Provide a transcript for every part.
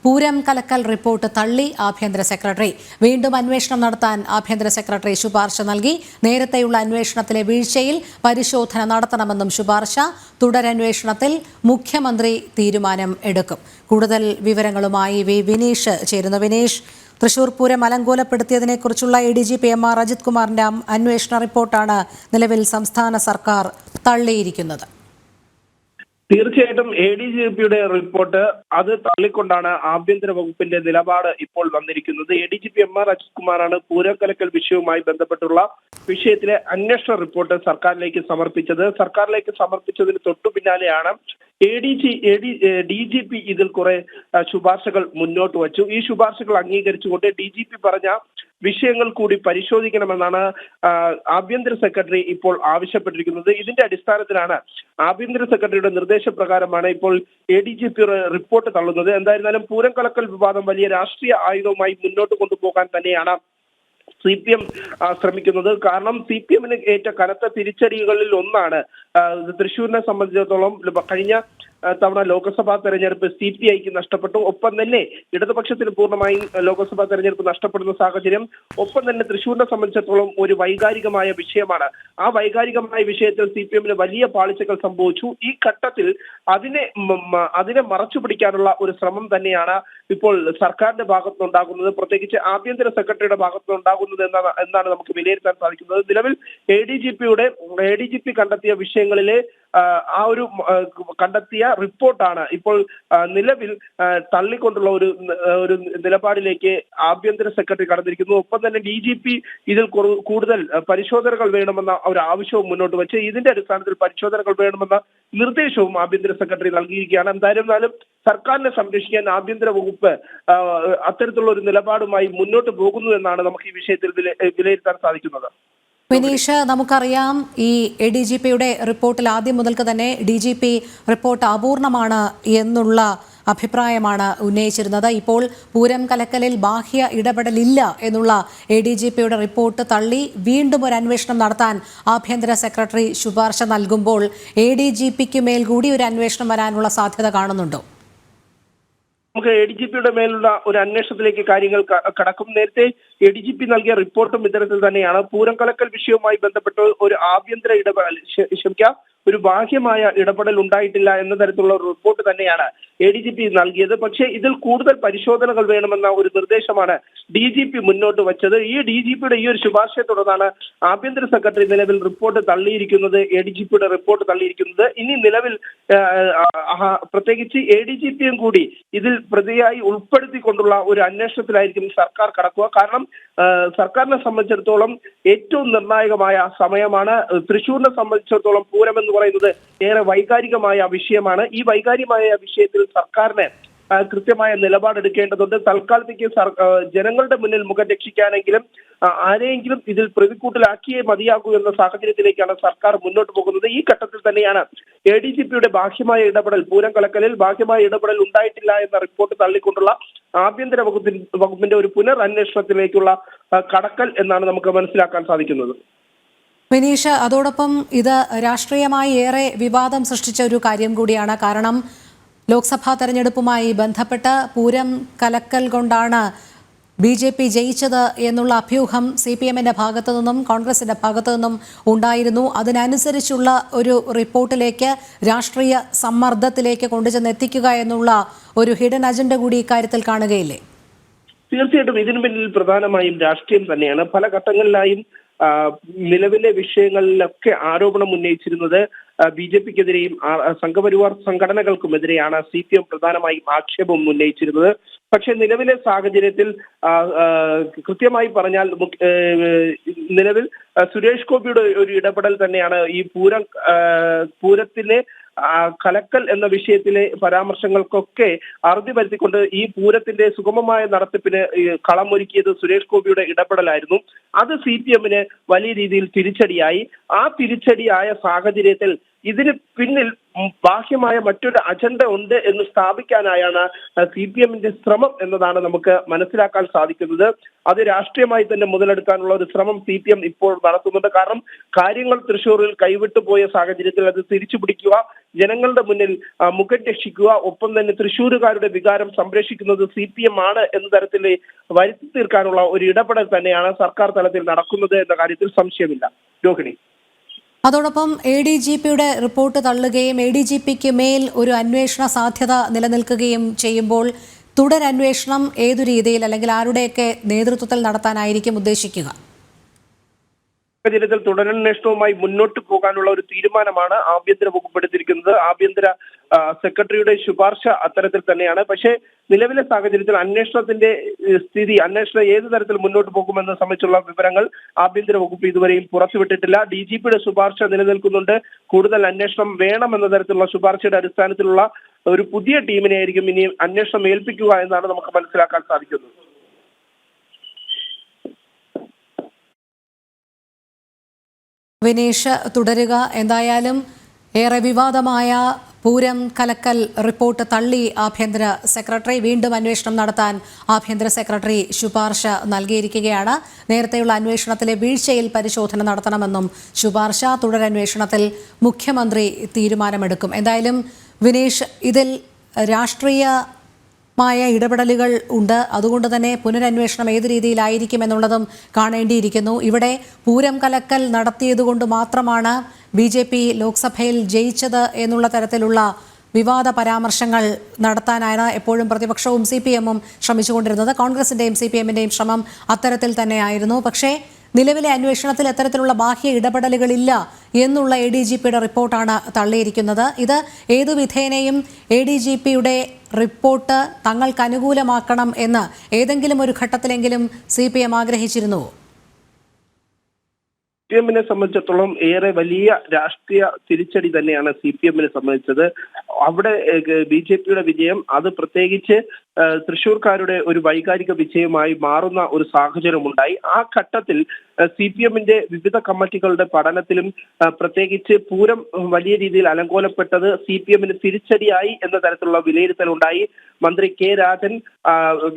Pooram കലക്കൽ report തള്ളി ആഭ്യന്തര secretary. വീണ്ടും അന്വേഷണം നടത്താൻ ആഭ്യന്തര സെക്രട്ടറി ശുപാർശ നൽകി. നേരത്തെയുള്ള അന്വേഷണത്തിലെ വീഴ്ചയിൽ പരിശോധന നടത്തണമെന്നും ശുപാർശ. തുടരന്വേഷണത്തിൽ മുഖ്യമന്ത്രി തീരുമാനം എടുക്കും. കൂടുതൽ വിവരങ്ങളുമായി വിനീഷ് ചേരുന്നു. വിനീഷ്, തൃശൂർ പൂരം അലങ്കോലപ്പെടുത്തിയതിനെക്കുറിച്ചുള്ള ADGP MR അജിത് കുമാറിന്റെ അന്വേഷണ റിപ്പോർട്ടാണ് നിലവിൽ സംസ്ഥാന സർക്കാർ തള്ളിയിരിക്കുന്നത്. തീർച്ചയായിട്ടും ADGPയുടെ റിപ്പോർട്ട് അത് തള്ളിക്കൊണ്ടാണ് ആഭ്യന്തര വകുപ്പിന്റെ നിലപാട് ഇപ്പോൾ വന്നിരിക്കുന്നത്. ADGP MR അജിത് കുമാറാണ് പൂരം കലക്കൽ വിഷയവുമായി ബന്ധപ്പെട്ടുള്ള വിഷയത്തിലെ അന്വേഷണ റിപ്പോർട്ട് സർക്കാരിലേക്ക് സമർപ്പിച്ചത്. സർക്കാരിലേക്ക് സമർപ്പിച്ചതിന് തൊട്ടു പിന്നാലെയാണ് DGP ഇതിൽ കുറെ ശുപാർശകൾ മുന്നോട്ട് വച്ചു. ഈ ശുപാർശകൾ അംഗീകരിച്ചുകൊണ്ട് DGP പറഞ്ഞ വിഷയങ്ങൾ കൂടി പരിശോധിക്കണമെന്നാണ് ആഭ്യന്തര സെക്രട്ടറി ഇപ്പോൾ ആവശ്യപ്പെട്ടിരിക്കുന്നത്. ഇതിന്റെ അടിസ്ഥാനത്തിലാണ് ആഭ്യന്തര സെക്രട്ടറിയുടെ നിർദ്ദേശപ്രകാരമാണ് ഇപ്പോൾ ADGPയുടെ റിപ്പോർട്ട് തള്ളുന്നത്. എന്തായിരുന്നാലും പൂരം കലക്കൽ വിവാദം വലിയ രാഷ്ട്രീയ ആയുധവുമായി മുന്നോട്ട് കൊണ്ടുപോകാൻ തന്നെയാണ് CPM ശ്രമിക്കുന്നത്. കാരണം CPMന് ഏറ്റ കനത്ത തിരിച്ചടികളിൽ ഒന്നാണ് തൃശ്ശൂരിനെ സംബന്ധിച്ചിടത്തോളം കഴിഞ്ഞ തവണ ലോക്സഭാ തെരഞ്ഞെടുപ്പ് CPIക്ക് നഷ്ടപ്പെട്ടു. ഒപ്പം തന്നെ ഇടതുപക്ഷത്തിന് പൂർണ്ണമായും ലോക്സഭാ തെരഞ്ഞെടുപ്പ് നഷ്ടപ്പെടുന്ന സാഹചര്യം. ഒപ്പം തന്നെ തൃശ്ശൂരിനെ സംബന്ധിച്ചിടത്തോളം ഒരു വൈകാരികമായ വിഷയമാണ്. ആ വൈകാരികമായ വിഷയത്തിൽ CPMന് വലിയ പാളിച്ചകൾ സംഭവിച്ചു. ഈ ഘട്ടത്തിൽ അതിനെ മറച്ചു പിടിക്കാനുള്ള ഒരു ശ്രമം തന്നെയാണ് ഇപ്പോൾ സർക്കാരിന്റെ ഭാഗത്തുനിന്നുണ്ടാകുന്നത്, പ്രത്യേകിച്ച് ആഭ്യന്തര സെക്രട്ടറിയുടെ ഭാഗത്തുനിന്നുണ്ടാകുന്നത് എന്നാണ് നമുക്ക് വിലയിരുത്താൻ സാധിക്കുന്നത്. നിലവിൽ ADGP കണ്ടെത്തിയ വിഷയങ്ങളിലെ ആ ഒരു കണ്ടെത്തിയ റിപ്പോർട്ടാണ് ഇപ്പോൾ നിലവിൽ തള്ളിക്കൊണ്ടുള്ള ഒരു നിലപാടിലേക്ക് ആഭ്യന്തര സെക്രട്ടറി കടന്നിരിക്കുന്നു. ഒപ്പം തന്നെ DGP ഇതിൽ കൂടുതൽ പരിശോധനകൾ വേണമെന്ന ഒരു ആവശ്യവും മുന്നോട്ട് വെച്ച് ഇതിന്റെ അടിസ്ഥാനത്തിൽ പരിശോധനകൾ വേണമെന്ന നിർദ്ദേശവും ആഭ്യന്തര സെക്രട്ടറി നൽകിയിരിക്കുകയാണ്. എന്തായിരുന്നാലും സർക്കാരിനെ സംരക്ഷിക്കാൻ ആഭ്യന്തര വകുപ്പ് അത്തരത്തിലുള്ള ഒരു നിലപാടുമായി മുന്നോട്ട് പോകുന്നു എന്നാണ് നമുക്ക് ഈ വിഷയത്തിൽ വിലയിരുത്താൻ സാധിക്കുന്നത്. വിനീഷ്, നമുക്കറിയാം ഈ ADGPയുടെ റിപ്പോർട്ടിൽ ആദ്യം മുതൽക്ക് തന്നെ DGP റിപ്പോർട്ട് അപൂർണമാണ് എന്നുള്ള അഭിപ്രായമാണ് ഉന്നയിച്ചിരുന്നത്. ഇപ്പോൾ പൂരം കലക്കലിൽ ബാഹ്യ ഇടപെടലില്ല എന്നുള്ള ADGPയുടെ റിപ്പോർട്ട് തള്ളി വീണ്ടും ഒരു അന്വേഷണം നടത്താൻ ആഭ്യന്തര സെക്രട്ടറി ശുപാർശ നൽകുമ്പോൾ ADGPക്ക് മേൽ കൂടി ഒരു അന്വേഷണം വരാനുള്ള സാധ്യത കാണുന്നുണ്ടോ? നമുക്ക് ADGPയുടെ മേലുള്ള ഒരു അന്വേഷണത്തിലേക്ക് കാര്യങ്ങൾ കടക്കും. നേരത്തെ ADGP നൽകിയ റിപ്പോർട്ടും ഇത്തരത്തിൽ തന്നെയാണ്. പൂരം കലക്കൽ വിഷയവുമായി ബന്ധപ്പെട്ട് ഒരു ആഭ്യന്തര ഒരു ബാഹ്യമായ ഇടപെടൽ ഉണ്ടായിട്ടില്ല എന്ന തരത്തിലുള്ള ഒരു റിപ്പോർട്ട് തന്നെയാണ് ADGP നൽകിയത്. പക്ഷേ ഇതിൽ കൂടുതൽ പരിശോധനകൾ വേണമെന്ന ഒരു നിർദ്ദേശമാണ് DGP മുന്നോട്ട് വച്ചത്. ഈ DGPയുടെ ഈ ഒരു ശുപാർശയെ തുടർന്നാണ് ആഭ്യന്തര സെക്രട്ടറി നിലവിൽ റിപ്പോർട്ട് തള്ളിയിരിക്കുന്നത്, ADGPയുടെ റിപ്പോർട്ട് തള്ളിയിരിക്കുന്നത്. ഇനി നിലവിൽ പ്രത്യേകിച്ച് ADGPയും കൂടി ഇതിൽ പ്രതിയായി ഉൾപ്പെടുത്തിക്കൊണ്ടുള്ള ഒരു അന്വേഷണത്തിലായിരിക്കും സർക്കാർ കടക്കുക. കാരണം സർക്കാരിനെ സംബന്ധിച്ചിടത്തോളം ഏറ്റവും നിർണായകമായ സമയമാണ്. തൃശ്ശൂരിനെ സംബന്ധിച്ചിടത്തോളം പൂരം എന്ന് പറയുന്നത് ഏറെ വൈകാരികമായ വിഷയമാണ്. ഈ വൈകാരികമായ വിഷയത്തിൽ സർക്കാരിന് കൃത്യമായ നിലപാടെടുക്കേണ്ടതുണ്ട്. തൽക്കാലത്തേക്ക് ജനങ്ങളുടെ മുന്നിൽ മുഖം രക്ഷിക്കാനെങ്കിലും ആരെയെങ്കിലും ഇതിൽ പ്രതിക്കൂട്ടിലാക്കിയേ മതിയാകൂ എന്ന സാഹചര്യത്തിലേക്കാണ് സർക്കാർ മുന്നോട്ട് പോകുന്നത്. ഈ ഘട്ടത്തിൽ തന്നെയാണ് ADGPയുടെ ബാഹ്യമായ ഇടപെടൽ, പൂരം കലക്കലിൽ ബാഹ്യമായ ഇടപെടൽ ഉണ്ടായിട്ടില്ല എന്ന റിപ്പോർട്ട് തള്ളിക്കൊണ്ടുള്ള ആഭ്യന്തര വകുപ്പിന്റെ ഒരു പുനരന്വേഷണത്തിലേക്കുള്ള കടക്കൽ എന്നാണ് നമുക്ക് മനസ്സിലാക്കാൻ സാധിക്കുന്നത്. വിനീഷ്, അതോടൊപ്പം ഇത് രാഷ്ട്രീയമായി ഏറെ വിവാദം സൃഷ്ടിച്ച ഒരു കാര്യം കൂടിയാണ്. കാരണം ലോക്സഭാ തെരഞ്ഞെടുപ്പുമായി ബന്ധപ്പെട്ട് പൂരം കലക്കൽ കൊണ്ടാണ് BJP ജയിച്ചത് എന്നുള്ള അഭ്യൂഹം CPMന്റെ ഭാഗത്തു നിന്നും കോൺഗ്രസിന്റെ ഭാഗത്തു നിന്നും ഉണ്ടായിരുന്നു. അതിനനുസരിച്ചുള്ള ഒരു റിപ്പോർട്ടിലേക്ക് രാഷ്ട്രീയ സമ്മർദ്ദത്തിലേക്ക് കൊണ്ടുചെന്നെത്തിക്കുക എന്നുള്ള ഒരു ഹിഡൻ അജണ്ട കൂടി ഇക്കാര്യത്തിൽ കാണുകയില്ലേ? തീർച്ചയായിട്ടും ഇതിനു പിന്നിൽ പ്രധാനമായും രാഷ്ട്രീയം തന്നെയാണ്. പല ഘട്ടങ്ങളിലായും നിലവിലെ വിഷയങ്ങളിലൊക്കെ ആരോപണം ഉന്നയിച്ചിരുന്നത് BJPക്കെതിരെയും സംഘപരിവാർ സംഘടനകൾക്കുമെതിരെയാണ് CPM പ്രധാനമായും ആക്ഷേപം ഉന്നയിച്ചിരുന്നത്. പക്ഷെ നിലവിലെ സാഹചര്യത്തിൽ കൃത്യമായി പറഞ്ഞാൽ നിലവിൽ സുരേഷ് ഗോപിയുടെ ഒരു ഇടപെടൽ തന്നെയാണ് ഈ പൂരത്തിലെ കലക്കൽ എന്ന വിഷയത്തിലെ പരാമർശങ്ങൾക്കൊക്കെ അറുതി വരുത്തിക്കൊണ്ട് ഈ പൂരത്തിന്റെ സുഗമമായ നടത്തിപ്പിന് കളമൊരുക്കിയത് സുരേഷ് ഗോപിയുടെ ഇടപെടലായിരുന്നു. അത് CPMന് വലിയ രീതിയിൽ തിരിച്ചടിയായി. ആ തിരിച്ചടിയായ സാഹചര്യത്തിൽ ഇതിന് പിന്നിൽ ബാഹ്യമായ മറ്റൊരു അജണ്ട ഉണ്ട് എന്ന് സ്ഥാപിക്കാനായാണ് CPM-ന്റെ ശ്രമം എന്നതാണ് നമുക്ക് മനസ്സിലാക്കാൻ സാധിക്കുന്നത്. അത് രാഷ്ട്രീയമായി തന്നെ മുതലെടുക്കാനുള്ള ഒരു ശ്രമം CPM ഇപ്പോൾ നടത്തുന്നുണ്ട്. കാരണം കാര്യങ്ങൾ തൃശ്ശൂരിൽ കൈവിട്ടു പോയ സാഹചര്യത്തിൽ അത് തിരിച്ചു പിടിക്കുക, ജനങ്ങളുടെ മുന്നിൽ മുഖം രക്ഷിക്കുക, ഒപ്പം തന്നെ തൃശ്ശൂരുകാരുടെ വികാരം സംരക്ഷിക്കുന്നത് CPM ആണ് എന്ന തരത്തിൽ വരുത്തി തീർക്കാനുള്ള ഒരു ഇടപെടൽ തന്നെയാണ് സർക്കാർ തലത്തിൽ നടക്കുന്നത് എന്ന കാര്യത്തിൽ സംശയമില്ല. രോഹിണി, അതോടൊപ്പം ADGPയുടെ റിപ്പോർട്ട് തള്ളുകയും ADGPക്ക് മേൽ ഒരു അന്വേഷണ സാധ്യത നിലനിൽക്കുകയും ചെയ്യുമ്പോൾ തുടരന്വേഷണം ഏതു രീതിയിൽ അല്ലെങ്കിൽ ആരുടെയൊക്കെ നേതൃത്വത്തിൽ നടത്താനായിരിക്കും ഉദ്ദേശിക്കുക? സാഹചര്യത്തിൽ തുടരന്വേഷണവുമായി മുന്നോട്ട് പോകാനുള്ള ഒരു തീരുമാനമാണ് ആഭ്യന്തര വകുപ്പ് എടുത്തിരിക്കുന്നത്. ആഭ്യന്തര സെക്രട്ടറിയുടെ ശുപാർശ അത്തരത്തിൽ തന്നെയാണ്. പക്ഷേ നിലവിലെ സാഹചര്യത്തിൽ അന്വേഷണത്തിന്റെ സ്ഥിതി, അന്വേഷണം ഏത് തരത്തിൽ മുന്നോട്ട് പോകുമെന്ന് സംബന്ധിച്ചുള്ള വിവരങ്ങൾ ആഭ്യന്തര വകുപ്പ് ഇതുവരെയും പുറത്തുവിട്ടിട്ടില്ല. DGPയുടെ ശുപാർശ നിലനിൽക്കുന്നുണ്ട്. കൂടുതൽ അന്വേഷണം വേണമെന്ന തരത്തിലുള്ള ശുപാർശയുടെ അടിസ്ഥാനത്തിലുള്ള ഒരു പുതിയ ടീമിനെ ആയിരിക്കും ഇനി അന്വേഷണം ഏൽപ്പിക്കുക എന്നാണ് നമുക്ക് മനസ്സിലാക്കാൻ സാധിക്കുന്നത്. വിനീഷ്, തുടരുക. എന്തായാലും ഏറെ വിവാദമായ പൂരം കലക്കൽ റിപ്പോർട്ട് തള്ളി ആഭ്യന്തര സെക്രട്ടറി. വീണ്ടും അന്വേഷണം നടത്താൻ ആഭ്യന്തര സെക്രട്ടറി ശുപാർശ നൽകിയിരിക്കുകയാണ്. നേരത്തെയുള്ള അന്വേഷണത്തിലെ വീഴ്ചയിൽ പരിശോധന നടത്തണമെന്നും ശുപാർശ. തുടരന്വേഷണത്തിൽ മുഖ്യമന്ത്രി തീരുമാനമെടുക്കും. എന്തായാലും വിനീഷ്, ഇതിൽ രാഷ്ട്രീയമായ ഇടപെടലുകൾ ഉണ്ട്. അതുകൊണ്ട് തന്നെ പുനരന്വേഷണം ഏത് രീതിയിലായിരിക്കും എന്നുള്ളതും കാണേണ്ടിയിരിക്കുന്നു. ഇവിടെ പൂരം കലക്കൽ നടത്തിയതുകൊണ്ട് മാത്രമാണ് BJP ലോക്സഭയിൽ ജയിച്ചത് എന്നുള്ള തരത്തിലുള്ള വിവാദ പരാമർശങ്ങൾ നടത്താനാണ് എപ്പോഴും പ്രതിപക്ഷവും CPM-ഉം ശ്രമിച്ചുകൊണ്ടിരുന്നത്. കോൺഗ്രസിന്റെയും CPM-ന്റെയും ശ്രമം അത്തരത്തിൽ തന്നെയായിരുന്നു. പക്ഷേ നിലവിലെ അന്വേഷണത്തിൽ അത്തരത്തിലുള്ള ബാഹ്യ ഇടപെടലുകളില്ല എന്നുള്ള ADGPയുടെ റിപ്പോർട്ടാണ് തള്ളിയിരിക്കുന്നത്. ഇത് ഏതു വിധേനയും ADGPയുടെ റിപ്പോർട്ട് തങ്ങൾക്ക് അനുകൂലമാക്കണം എന്ന് ഏതെങ്കിലും ഒരു ഘട്ടത്തിലെങ്കിലും CPM ആഗ്രഹിച്ചിരുന്നുവോ? CPM-നെ സംബന്ധിച്ചിടത്തോളം ഏറെ വലിയ രാഷ്ട്രീയ തിരിച്ചടി തന്നെയാണ് CPM-നെ സംബന്ധിച്ചത്. അവിടെ BJPയുടെ വിജയം അത് പ്രത്യേകിച്ച് തൃശ്ശൂർക്കാരുടെ ഒരു വൈകാരിക വിജയമായി മാറുന്ന ഒരു സാഹചര്യമുണ്ടായി. ആ ഘട്ടത്തിൽ CPM-ന്റെ വിവിധ കമ്മിറ്റികളുടെ പഠനത്തിലും പ്രത്യേകിച്ച് പൂരം വലിയ രീതിയിൽ അലങ്കോലപ്പെട്ടത് CPM-ന് തിരിച്ചടിയായി എന്ന തരത്തിലുള്ള വിലയിരുത്തലുണ്ടായി. മന്ത്രി K. രാജൻ,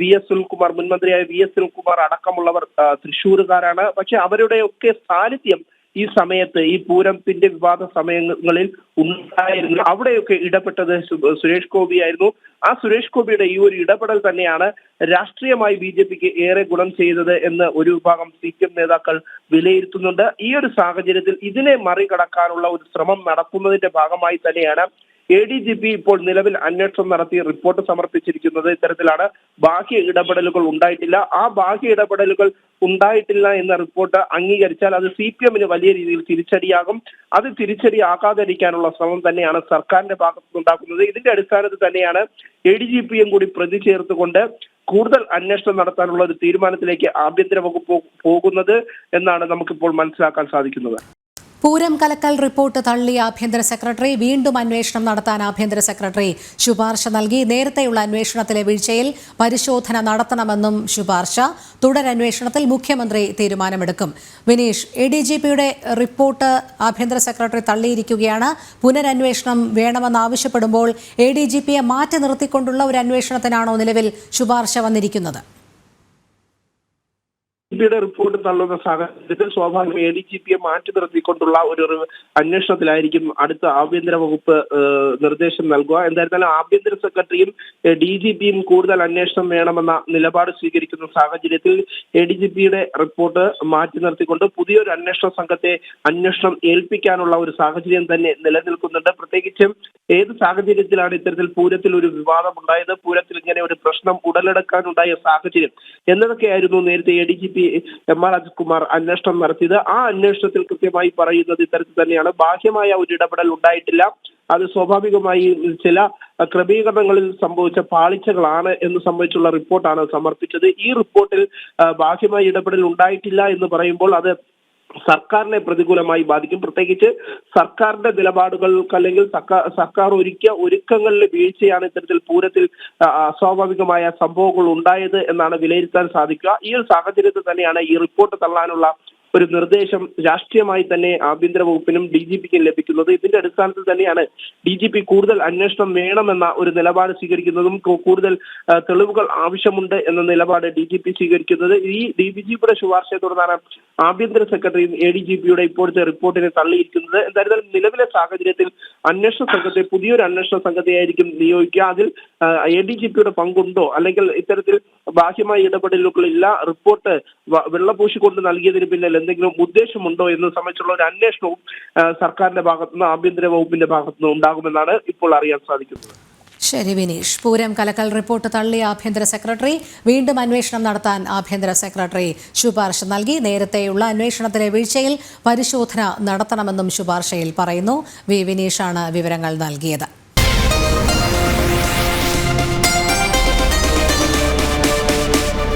VS സുനിൽകുമാർ, മുൻ മന്ത്രിയായ VS സുനിൽകുമാർ അടക്കമുള്ളവർ തൃശ്ശൂരുകാരാണ്. പക്ഷെ അവരുടെയൊക്കെ സാന്നിധ്യം ഈ സമയത്ത്, ഈ പൂരത്തിന്റെ വിവാദ സമയങ്ങളിൽ ഉണ്ടായിരുന്നു. അവിടെയൊക്കെ ഇടപെട്ടത് സുരേഷ് ഗോപി ആയിരുന്നു. ആ സുരേഷ് ഗോപിയുടെ ഈ ഒരു ഇടപെടൽ തന്നെയാണ് രാഷ്ട്രീയമായി BJPക്ക് ഏറെ ഗുണം ചെയ്തത് എന്ന് ഒരു വിഭാഗം CPM നേതാക്കൾ വിലയിരുത്തുന്നുണ്ട്. ഈ ഒരു സാഹചര്യത്തിൽ ഇതിനെ മറികടക്കാനുള്ള ഒരു ശ്രമം നടത്തുന്നതിന്റെ ഭാഗമായി തന്നെയാണ് ADGP ഇപ്പോൾ നിലവിൽ അന്വേഷണം നടത്തി റിപ്പോർട്ട് സമർപ്പിച്ചിരിക്കുന്നത്. ഇത്തരത്തിലാണ് ബാഹ്യ ഇടപെടലുകൾ ഉണ്ടായിട്ടില്ല. ആ ബാഹ്യ ഇടപെടലുകൾ ഉണ്ടായിട്ടില്ല എന്ന റിപ്പോർട്ട് അംഗീകരിച്ചാൽ അത് CPM-ന് വലിയ രീതിയിൽ തിരിച്ചടിയാകും. അത് തിരിച്ചടിയാകാതിരിക്കാനുള്ള ശ്രമം തന്നെയാണ് സർക്കാരിന്റെ ഭാഗത്തുനിന്നുണ്ടാക്കുന്നത്. ഇതിന്റെ അടിസ്ഥാനത്തിൽ തന്നെയാണ് ADGP-യും കൂടി പ്രതി ചേർത്തുകൊണ്ട് കൂടുതൽ അന്വേഷണം നടത്താനുള്ള ഒരു തീരുമാനത്തിലേക്ക് ആഭ്യന്തര വകുപ്പ് പോകുന്നത് എന്നാണ് നമുക്കിപ്പോൾ മനസ്സിലാക്കാൻ സാധിക്കുന്നത്. പൂരം കലക്കൽ റിപ്പോർട്ട് തള്ളി ആഭ്യന്തര സെക്രട്ടറി. വീണ്ടും അന്വേഷണം നടത്താൻ ആഭ്യന്തര സെക്രട്ടറി ശുപാർശ നൽകി. നേരത്തെയുള്ള അന്വേഷണത്തിലെ വീഴ്ചയിൽ പരിശോധന നടത്തണമെന്നും ശുപാർശ. തുടരന്വേഷണത്തിൽ മുഖ്യമന്ത്രി തീരുമാനമെടുക്കും. വിനീഷ്, ADGPയുടെ റിപ്പോർട്ട് ആഭ്യന്തര സെക്രട്ടറി തള്ളിയിരിക്കുകയാണ്. പുനരന്വേഷണം വേണമെന്നാവശ്യപ്പെടുമ്പോൾ ADGPയെ മാറ്റി നിർത്തിക്കൊണ്ടുള്ള ഒരു അന്വേഷണത്തിനാണോ നിലവിൽ ശുപാർശ വന്നിരിക്കുന്നത്? യുടെ റിപ്പോർട്ട് തള്ളുന്ന സാഹചര്യത്തിൽ സ്വാഭാവികം ADGPയെ മാറ്റി നിർത്തിക്കൊണ്ടുള്ള ഒരു അന്വേഷണത്തിലായിരിക്കും അടുത്ത ആഭ്യന്തര വകുപ്പ് നിർദ്ദേശം നൽകുക. എന്തായിരുന്നാലും ആഭ്യന്തര സെക്രട്ടറിയും DGPയും കൂടുതൽ അന്വേഷണം വേണമെന്ന നിലപാട് സ്വീകരിക്കുന്ന സാഹചര്യത്തിൽ ADGPയുടെ റിപ്പോർട്ട് മാറ്റി നിർത്തിക്കൊണ്ട് പുതിയൊരു അന്വേഷണ സംഘത്തെ അന്വേഷണം ഏൽപ്പിക്കാനുള്ള ഒരു സാഹചര്യം തന്നെ നിലനിൽക്കുന്നുണ്ട്. പ്രത്യേകിച്ചും ഏത് സാഹചര്യത്തിലാണ് ഇത്തരത്തിൽ പൂരത്തിൽ ഒരു വിവാദം ഉണ്ടായത്, പൂരത്തിൽ ഇങ്ങനെ ഒരു പ്രശ്നം ഉടലെടുക്കാനുണ്ടായ സാഹചര്യം എന്നതൊക്കെയായിരുന്നു നേരത്തെ ADGP MR അജിത് കുമാർ അന്വേഷണം നടത്തിയത്. ആ അന്വേഷണത്തിൽ കൃത്യമായി പറയുന്നത് ഇത്തരത്തിൽ തന്നെയാണ്. ബാഹ്യമായ ഒരു ഇടപെടൽ ഉണ്ടായിട്ടില്ല. അത് സ്വാഭാവികമായി ചില ക്രമീകരണങ്ങളിൽ സംഭവിച്ച പാളിച്ചകളാണ് എന്ന് സംബന്ധിച്ചുള്ള റിപ്പോർട്ടാണ് സമർപ്പിച്ചത്. ഈ റിപ്പോർട്ടിൽ ബാഹ്യമായ ഇടപെടൽ ഉണ്ടായിട്ടില്ല എന്ന് പറയുമ്പോൾ അത് സർക്കാരിനെ പ്രതികൂലമായി ബാധിക്കും. പ്രത്യേകിച്ച് സർക്കാരിന്റെ നിലപാടുകൾക്ക് അല്ലെങ്കിൽ സർക്കാർ ഒരുക്കങ്ങളിലെ വീഴ്ചയാണ് ഇത്തരത്തിൽ പൂരത്തിൽ അസ്വാഭാവികമായ സംഭവങ്ങൾ ഉണ്ടായത് എന്നാണ് വിലയിരുത്താൻ സാധിക്കുക. ഈ ഒരു സാഹചര്യത്തിൽ തന്നെയാണ് ഈ റിപ്പോർട്ട് തള്ളാനുള്ള ഒരു നിർദ്ദേശം രാഷ്ട്രീയമായി തന്നെ ആഭ്യന്തര വകുപ്പിനും DGPക്കും ലഭിക്കുന്നത്. ഇതിന്റെ അടിസ്ഥാനത്തിൽ തന്നെയാണ് DGP കൂടുതൽ അന്വേഷണം വേണമെന്ന ഒരു നിലപാട് സ്വീകരിക്കുന്നതും കൂടുതൽ തെളിവുകൾ ആവശ്യമുണ്ട് എന്ന നിലപാട് DGP സ്വീകരിക്കുന്നത്. ഈ DGPയുടെ ശുപാർശയെ തുടർന്നാണ് ആഭ്യന്തര സെക്രട്ടറി ADGPയുടെ ഇപ്പോഴത്തെ റിപ്പോർട്ടിനെ തള്ളിയിരിക്കുന്നത്. എന്തായാലും നിലവിലെ സാഹചര്യത്തിൽ പുതിയൊരു അന്വേഷണ സംഘത്തെയായിരിക്കും നിയോഗിക്കുക. അതിൽ ADGPയുടെ പങ്കുണ്ടോ, അല്ലെങ്കിൽ ഇത്തരത്തിൽ ബാഹ്യമായ ഇടപെടലുകളില്ല, റിപ്പോർട്ട് വെള്ളപൂശിക്കൊണ്ട് നൽകിയതിന് പിന്നിൽ എന്തെങ്കിലും ഉദ്ദേശമുണ്ടോ എന്ന് സംബന്ധിച്ചുള്ള ഒരു അന്വേഷണവും സർക്കാരിന്റെ ഭാഗത്തുനിന്ന് ആഭ്യന്തര വകുപ്പിന്റെ ഭാഗത്തുനിന്ന് ഉണ്ടാകുമെന്നാണ് ഇപ്പോൾ അറിയാൻ സാധിക്കുന്നത്. ശരി വിനീഷ്. പൂരം കലക്കൽ റിപ്പോർട്ട് തള്ളിയ ആഭ്യന്തര സെക്രട്ടറി വീണ്ടും അന്വേഷണം നടത്താൻ ആഭ്യന്തര സെക്രട്ടറി ശുപാർശ നൽകി. നേരത്തെയുള്ള അന്വേഷണത്തിലെ വീഴ്ചയിൽ പരിശോധന നടത്തണമെന്നും ശുപാർശയിൽ പറയുന്നു. വി വിനീഷാണ് വിവരങ്ങൾ നൽകിയത്.